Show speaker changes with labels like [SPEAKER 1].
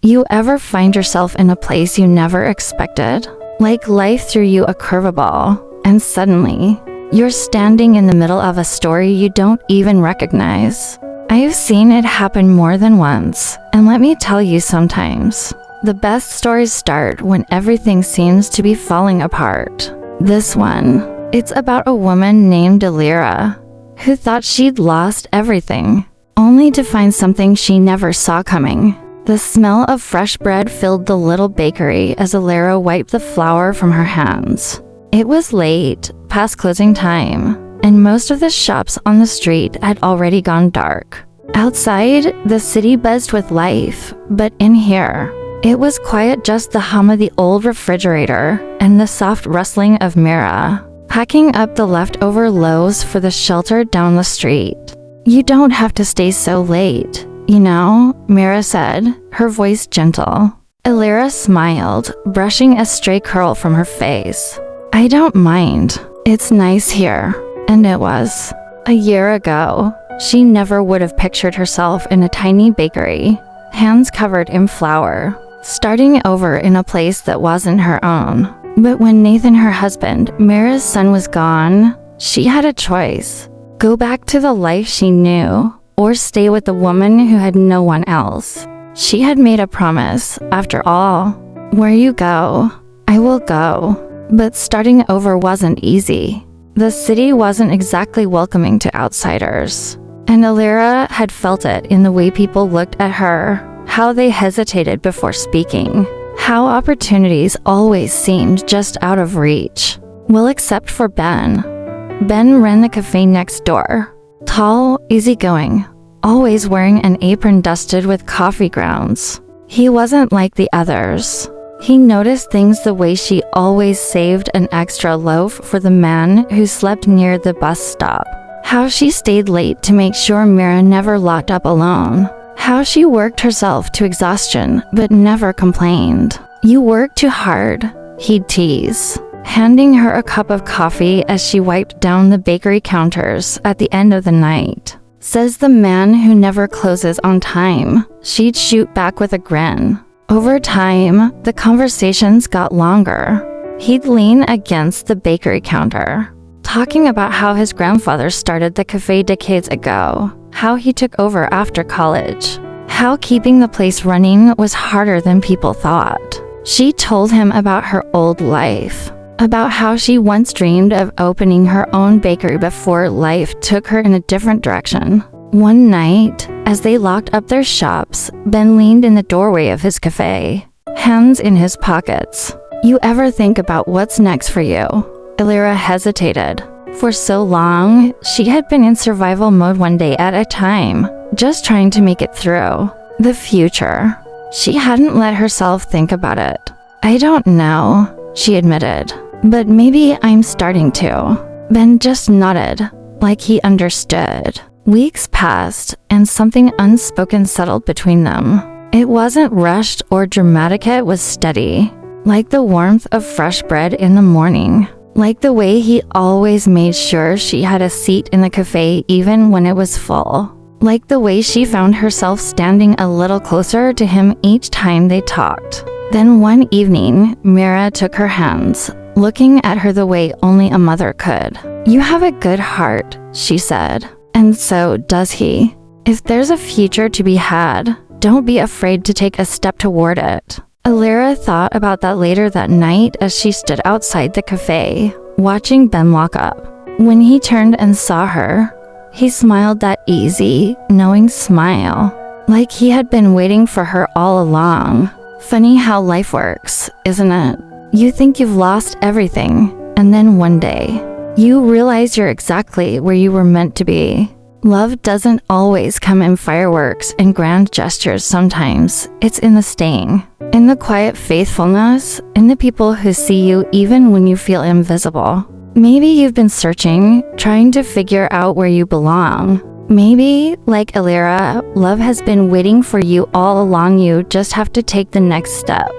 [SPEAKER 1] You ever find yourself in a place you never expected? Like life threw you a curveball, and suddenly, you're standing in the middle of a story you don't even recognize. I've seen it happen more than once, and let me tell you, sometimes the best stories start when everything seems to be falling apart. This one, it's about a woman named Elira, who thought she'd lost everything, only to find something she never saw coming. The smell of fresh bread filled the little bakery as Elira wiped the flour from her hands. It was late, past closing time, and most of the shops on the street had already gone dark. Outside, the city buzzed with life, but in here, it was quiet, just the hum of the old refrigerator and the soft rustling of Mira packing up the leftover loaves for the shelter down the street. "You don't have to stay so late, you know," Mira said, her voice gentle. Elira smiled, brushing a stray curl from her face. "I don't mind. It's nice here." And it was. A year ago, she never would have pictured herself in a tiny bakery, hands covered in flour, starting over in a place that wasn't her own. But when Nathan, her husband, Mira's son, was gone, she had a choice: go back to the life she knew, or stay with the woman who had no one else. She had made a promise, after all. Where you go, I will go. But starting over wasn't easy. The city wasn't exactly welcoming to outsiders, and Elira had felt it in the way people looked at her, how they hesitated before speaking, how opportunities always seemed just out of reach. Well, except for Ben. Ben ran the cafe next door. Tall, easygoing, always wearing an apron dusted with coffee grounds. He wasn't like the others. He noticed things: the way she always saved an extra loaf for the man who slept near the bus stop, how she stayed late to make sure Mira never locked up alone, how she worked herself to exhaustion but never complained. "You work too hard," he'd tease, handing her a cup of coffee as she wiped down the bakery counters at the end of the night. "Says the man who never closes on time," she'd shoot back with a grin. Over time, the conversations got longer. He'd lean against the bakery counter, talking about how his grandfather started the cafe decades ago, how he took over after college, how keeping the place running was harder than people thought. She told him about her old life, about how she once dreamed of opening her own bakery before life took her in a different direction. One night, as they locked up their shops, Ben leaned in the doorway of his cafe, hands in his pockets. "You ever think about what's next for you?" Elira hesitated. For so long, she had been in survival mode, one day at a time, just trying to make it through. The future. She hadn't let herself think about it. "I don't know," she admitted. "But maybe I'm starting to." Ben just nodded, like he understood. Weeks passed, and something unspoken settled between them. It wasn't rushed or dramatic, it was steady, like the warmth of fresh bread in the morning, like the way he always made sure she had a seat in the cafe even when it was full, like the way she found herself standing a little closer to him each time they talked. Then one evening, Mira took her hands, looking at her the way only a mother could. "You have a good heart," she said. "And so does he. If there's a future to be had, don't be afraid to take a step toward it." Elira thought about that later that night as she stood outside the cafe, watching Ben walk up. When he turned and saw her, he smiled, that easy, knowing smile, like he had been waiting for her all along. Funny how life works, isn't it? You think you've lost everything, and then one day, you realize you're exactly where you were meant to be. Love doesn't always come in fireworks and grand gestures. Sometimes it's in the staying, in the quiet faithfulness, in the people who see you even when you feel invisible. Maybe you've been searching, trying to figure out where you belong. Maybe, like Elira, love has been waiting for you all along. You just have to take the next step.